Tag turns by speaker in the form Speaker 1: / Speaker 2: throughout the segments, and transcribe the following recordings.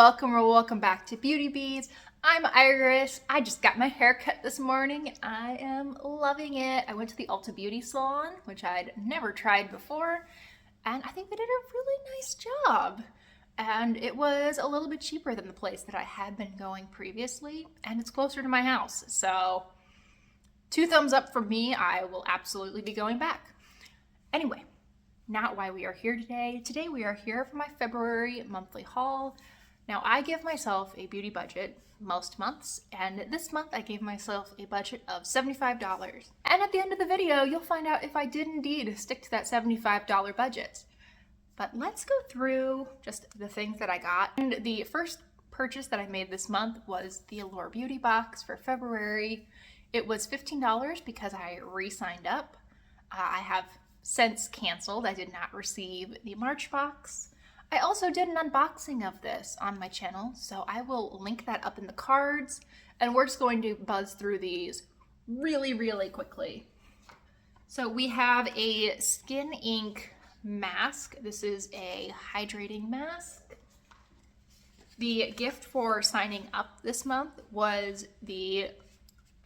Speaker 1: welcome back to Beauty Bees. I'm Iris. I just got my hair cut this morning. I am loving it. I went to the Ulta Beauty Salon, which I'd never tried before, and I think they did a really nice job. And it was a little bit cheaper than the place that I had been going previously, and it's closer to my house. So, 2 thumbs up from me. I will absolutely be going back. Anyway, not why we are here today. Today we are here for my February monthly haul. Now I give myself a beauty budget most months, and this month I gave myself a budget of $75. And at the end of the video, you'll find out if I did indeed stick to that $75 budget. But let's go through just the things that I got. And the first purchase that I made this month was the Allure Beauty Box for February. It was $15 because I re-signed up. I have since canceled. I did not receive the March box. I also did an unboxing of this on my channel, so I will link that up in the cards, and we're just going to buzz through these really quickly. So we have a Skin Inc mask. This is a hydrating mask. The gift for signing up this month was the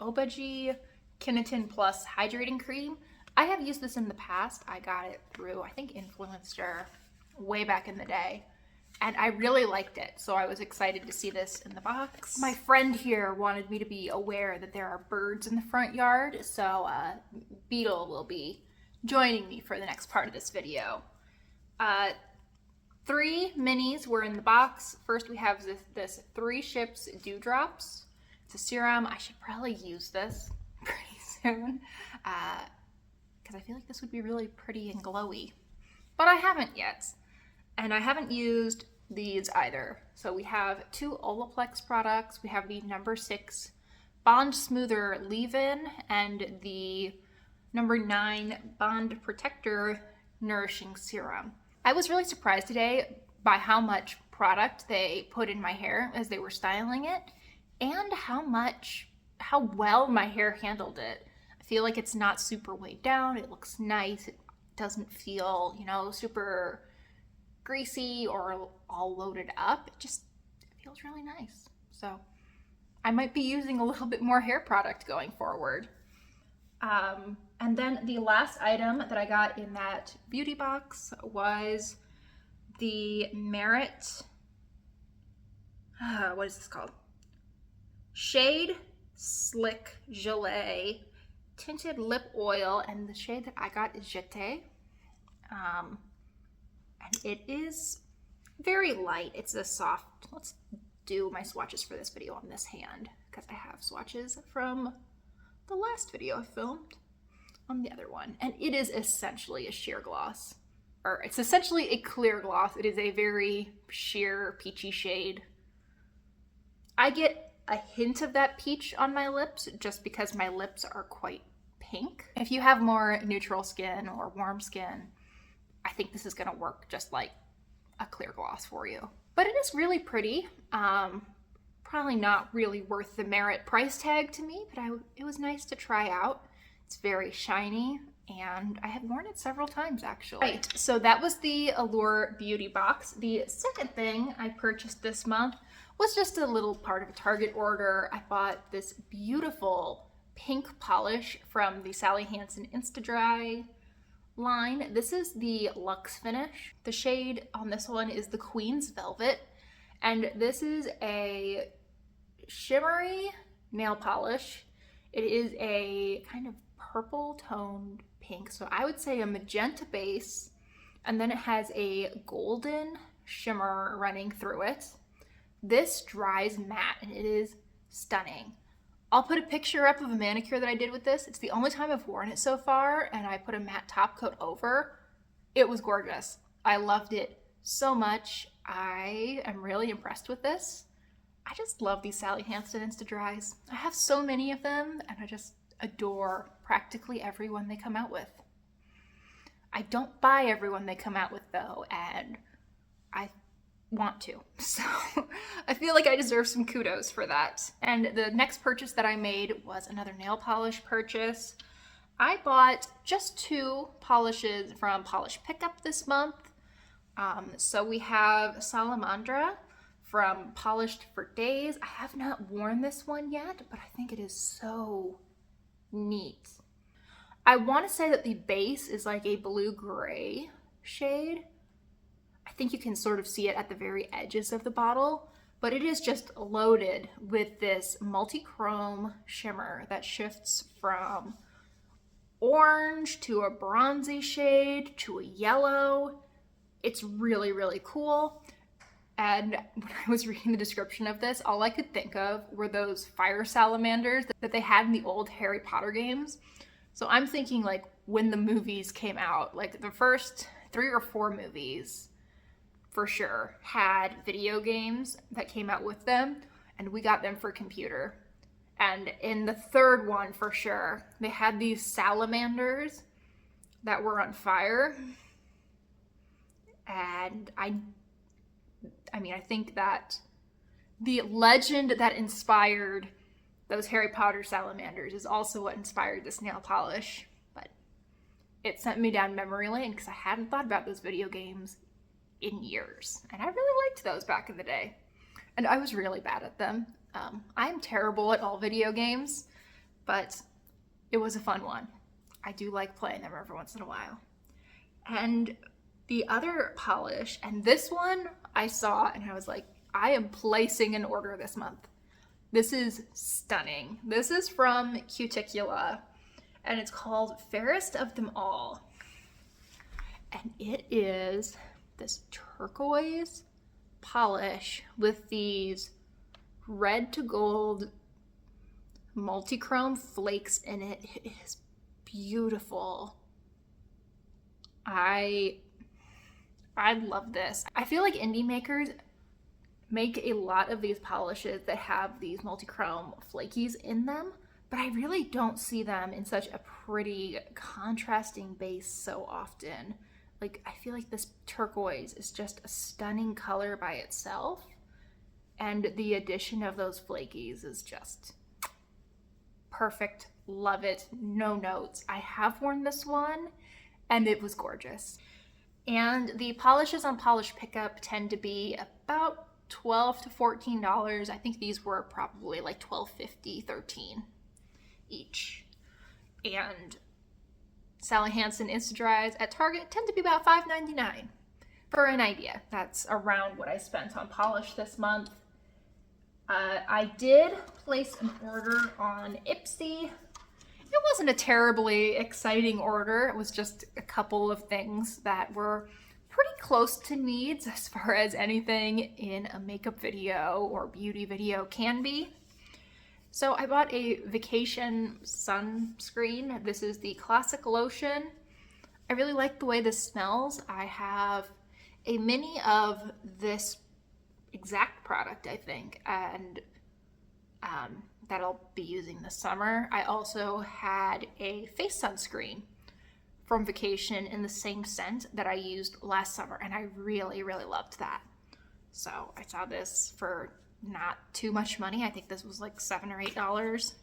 Speaker 1: Obagi Keratin Plus Hydrating Cream. I have used this in the past. I got it through, I think, Influencer way back in the day, and I really liked it, so I was excited to see this in the box. My friend here wanted me to be aware that there are birds in the front yard, so Beetle will be joining me for the next part of this video. 3 minis were in the box. First we have this 3 Ships Dewdrops. It's a serum. I should probably use this pretty soon, because I feel like this would be really pretty and glowy. But I haven't yet. And I haven't used these either. So we have 2 Olaplex products. We have the number 6 Bond Smoother Leave-In and the number 9 Bond Protector Nourishing Serum. I was really surprised today by how much product they put in my hair as they were styling it, and how well my hair handled it. I feel like it's not super weighed down. It looks nice. It doesn't feel, super greasy or all loaded up. It feels really nice. So I might be using a little bit more hair product going forward. And then the last item that I got in that beauty box was the Merit, what is this called? Shade Slick Gelée Tinted Lip Oil, and the shade that I got is Jeté. And it is very light. It's a soft, let's do my swatches for this video on this hand, because I have swatches from the last video I filmed on the other one. And it is essentially a sheer gloss, or it's essentially a clear gloss. It is a very sheer peachy shade. I get a hint of that peach on my lips just because my lips are quite pink. If you have more neutral skin or warm skin, I think this is gonna work just like a clear gloss for you. But it is really pretty. Probably not really worth the Merit price tag to me, but it was nice to try out. It's very shiny, and I have worn it several times actually. Right, so that was the Allure Beauty Box. The second thing I purchased this month was just a little part of a Target order. I bought this beautiful pink polish from the Sally Hansen Insta-Dry line. This is the Luxe Finish. The shade on this one is the Queen's Velvet, and this is a shimmery nail polish. It is a kind of purple toned pink, so I would say a magenta base, and then it has a golden shimmer running through it. This dries matte, and it is stunning. I'll put a picture up of a manicure that I did with this. It's the only time I've worn it so far, and I put a matte top coat over. It was gorgeous. I loved it so much. I am really impressed with this. I just love these Sally Hansen Insta-Dries. I have so many of them, and I just adore practically every one they come out with. I don't buy every one they come out with though, and I want to. So I feel like I deserve some kudos for that. And the next purchase that I made was another nail polish purchase. I bought just 2 polishes from Polish Pickup this month. So we have Salamandra from Polished for Days. I have not worn this one yet, but I think it is so neat. I want to say that the base is like a blue-gray shade. I think you can sort of see it at the very edges of the bottle, but it is just loaded with this multi-chrome shimmer that shifts from orange to a bronzy shade to a yellow. It's really, really cool. And when I was reading the description of this, all I could think of were those fire salamanders that they had in the old Harry Potter games. So I'm thinking like when the movies came out, like the first 3 or 4 movies for sure had video games that came out with them, and we got them for computer. And in the third one for sure, they had these salamanders that were on fire. And I mean, I think that the legend that inspired those Harry Potter salamanders is also what inspired this nail polish. But it sent me down memory lane because I hadn't thought about those video games in years. And I really liked those back in the day. And I was really bad at them. I am terrible at all video games, but it was a fun one. I do like playing them every once in a while. And the other polish, and this one I saw and I was like, I am placing an order this month. This is stunning. This is from Cuticula, and it's called Fairest of Them All. And it is this turquoise polish with these red to gold multi-chrome flakes in it. It is beautiful. I love this. I feel like indie makers make a lot of these polishes that have these multi-chrome flakies in them, but I really don't see them in such a pretty contrasting base so often. Like, I feel like this turquoise is just a stunning color by itself, and the addition of those flakies is just perfect. Love it. No notes. I have worn this one, and it was gorgeous. And the polishes on Polish Pickup tend to be about $12 to $14. I think these were probably like $12.50, $13 each. And Sally Hansen Insta-Dries at Target tend to be about $5.99. For an idea, that's around what I spent on polish this month. I did place an order on Ipsy. It wasn't a terribly exciting order. It was just a couple of things that were pretty close to needs as far as anything in a makeup video or beauty video can be. So I bought a vacation sunscreen. This is the Classic Lotion. I really like the way this smells. I have a mini of this exact product, I think, and that I'll be using this summer. I also had a face sunscreen from vacation in the same scent that I used last summer, and I really, really loved that. So I saw this for not too much money. I think this was like $7 or $8,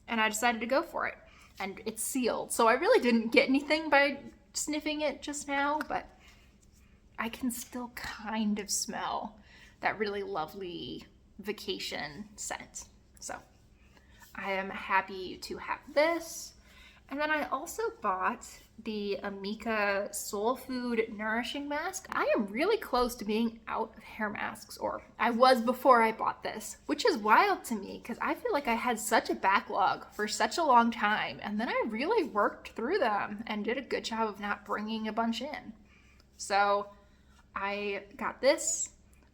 Speaker 1: and I decided to go for it. And it's sealed, so I really didn't get anything by sniffing it just now, but I can still kind of smell that really lovely vacation scent. So I am happy to have this. And then I also bought the Amika Soul Food Nourishing Mask. I am really close to being out of hair masks, or I was before I bought this, which is wild to me because I feel like I had such a backlog for such a long time, and then I really worked through them and did a good job of not bringing a bunch in. So I got this.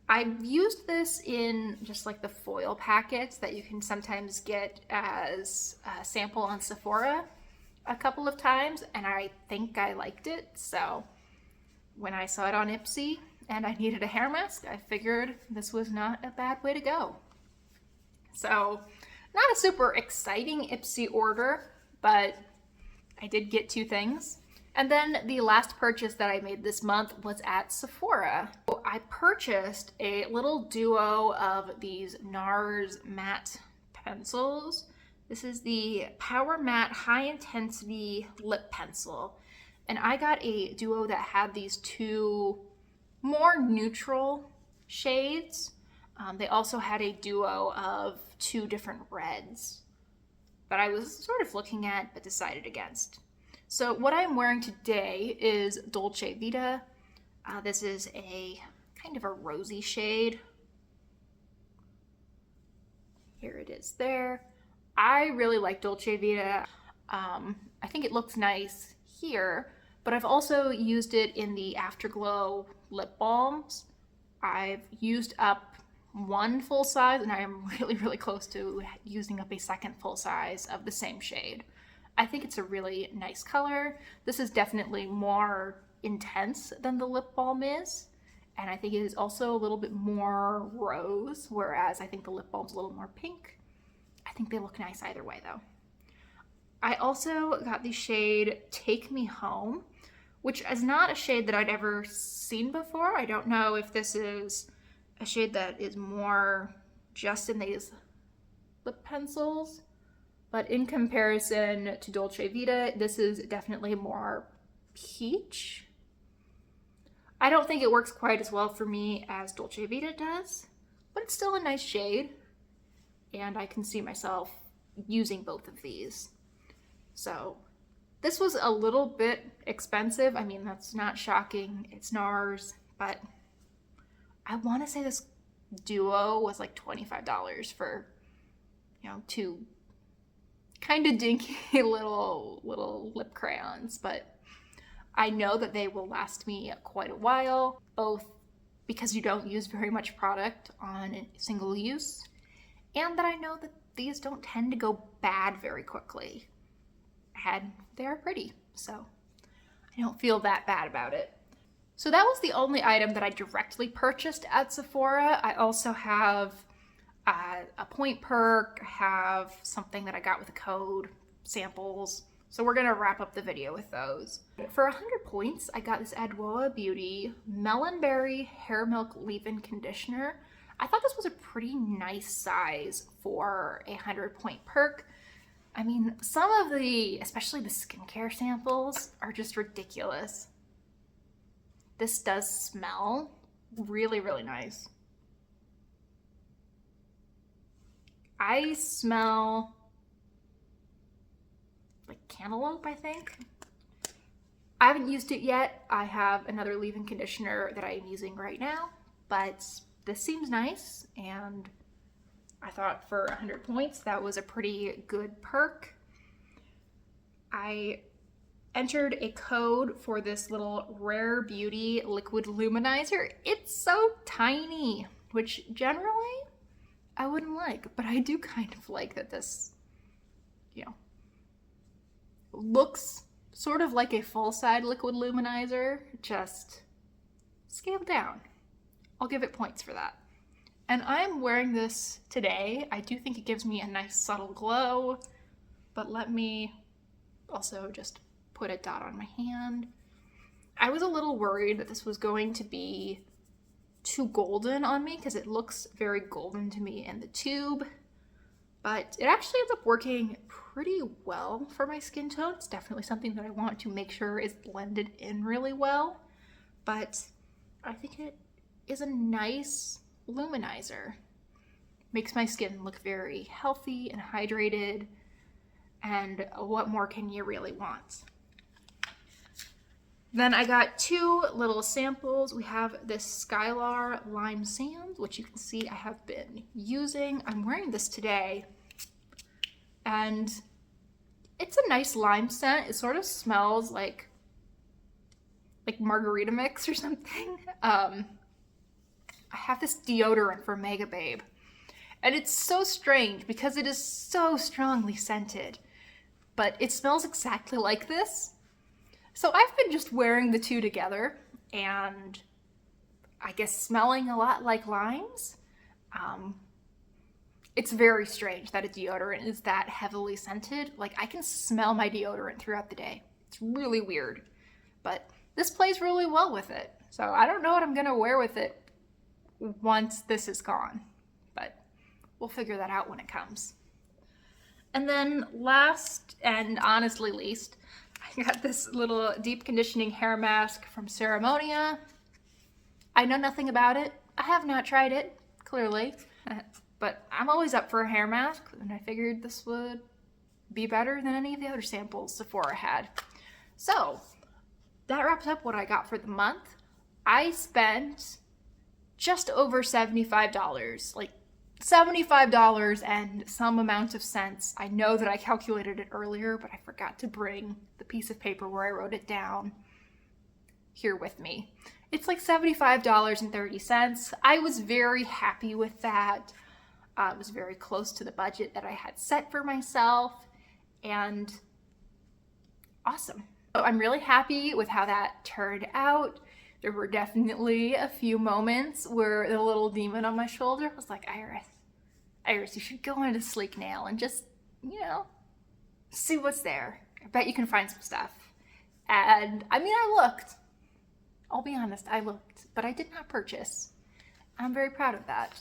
Speaker 1: I've used this in just like the foil packets that you can sometimes get as a sample on Sephora a couple of times, and I think I liked it. So when I saw it on Ipsy and I needed a hair mask, I figured this was not a bad way to go. So not a super exciting Ipsy order, but I did get 2 things. And then the last purchase that I made this month was at Sephora. I purchased a little duo of these NARS matte pencils. This is the Power Matte High Intensity Lip Pencil. And I got a duo that had these 2 more neutral shades. They also had a duo of 2 different reds that I was sort of looking at but decided against. So what I'm wearing today is Dolce Vita. This is a kind of a rosy shade. Here it is there. I really like Dolce Vita. I think it looks nice here, but I've also used it in the Afterglow lip balms. I've used up 1 full size and I am really close to using up a 2nd full size of the same shade. I think it's a really nice color. This is definitely more intense than the lip balm is, and I think it is also a little bit more rose, whereas I think the lip balm's a little more pink. I think they look nice either way though. I also got the shade Take Me Home, which is not a shade that I'd ever seen before. I don't know if this is a shade that is more just in these lip pencils, but in comparison to Dolce Vita, this is definitely more peach. I don't think it works quite as well for me as Dolce Vita does, but it's still a nice shade, and I can see myself using both of these. So this was a little bit expensive. I mean, that's not shocking. It's NARS, but I want to say this duo was like $25 for, 2 kind of dinky little lip crayons, but I know that they will last me quite a while, both because you don't use very much product on single use, and that I know that these don't tend to go bad very quickly. And they're pretty, so I don't feel that bad about it. So that was the only item that I directly purchased at Sephora. I also have a point perk, I have something that I got with a code, samples. So we're gonna wrap up the video with those. For 100 points, I got this Adwoa Beauty Melon Berry Hair Milk Leave-In Conditioner. I thought this was a pretty nice size for a 100-point perk. I mean, some of the, especially the skincare samples, are just ridiculous. This does smell really nice. I smell like cantaloupe, I think. I haven't used it yet. I have another leave-in conditioner that I am using right now, but this seems nice, and I thought for 100 points, that was a pretty good perk. I entered a code for this little Rare Beauty liquid luminizer. It's so tiny, which generally I wouldn't like, but I do kind of like that this, looks sort of like a full-size liquid luminizer, just scaled down. I'll give it points for that. And I'm wearing this today. I do think it gives me a nice subtle glow, but let me also just put a dot on my hand. I was a little worried that this was going to be too golden on me because it looks very golden to me in the tube, but it actually ends up working pretty well for my skin tone. It's definitely something that I want to make sure is blended in really well, but I think it is a nice luminizer. Makes my skin look very healthy and hydrated, and what more can you really want? Then I got 2 little samples. We have this Skylar Lime Sand, which you can see I have been using. I'm wearing this today, and it's a nice lime scent. It sort of smells like margarita mix or something. I have this deodorant from Mega Babe, and it's so strange because it is so strongly scented, but it smells exactly like this. So I've been just wearing the 2 together, and I guess smelling a lot like limes. It's very strange that a deodorant is that heavily scented. Like, I can smell my deodorant throughout the day. It's really weird, but this plays really well with it. So I don't know what I'm gonna wear with it once this is gone, but we'll figure that out when it comes. And then last and honestly least, I got this little deep conditioning hair mask from Ceremonia. I know nothing about it. I have not tried it, clearly, but I'm always up for a hair mask, and I figured this would be better than any of the other samples Sephora had. So that wraps up what I got for the month. I spent just over $75, like $75 and some amount of cents. I know that I calculated it earlier, but I forgot to bring the piece of paper where I wrote it down here with me. It's like $75.30. I was very happy with that. It was very close to the budget that I had set for myself, and awesome. So I'm really happy with how that turned out. There were definitely a few moments where the little demon on my shoulder was like, Iris, you should go into Sleek Nail and just, see what's there. I bet you can find some stuff. And I mean, I looked. I'll be honest, I looked, but I did not purchase. I'm very proud of that.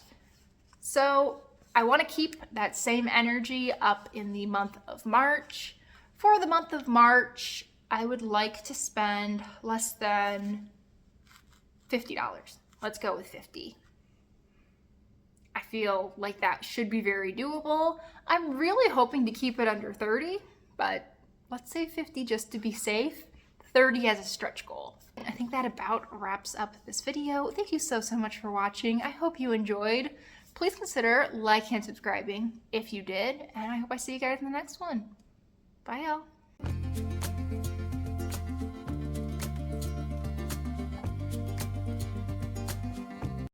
Speaker 1: So I want to keep that same energy up in the month of March. For the month of March, I would like to spend less than $50. Let's go with 50. I feel like that should be very doable. I'm really hoping to keep it under 30, but let's say 50 just to be safe. 30 as a stretch goal. I think that about wraps up this video. Thank you so much for watching. I hope you enjoyed. Please consider liking and subscribing if you did, and I hope I see you guys in the next one. Bye, y'all.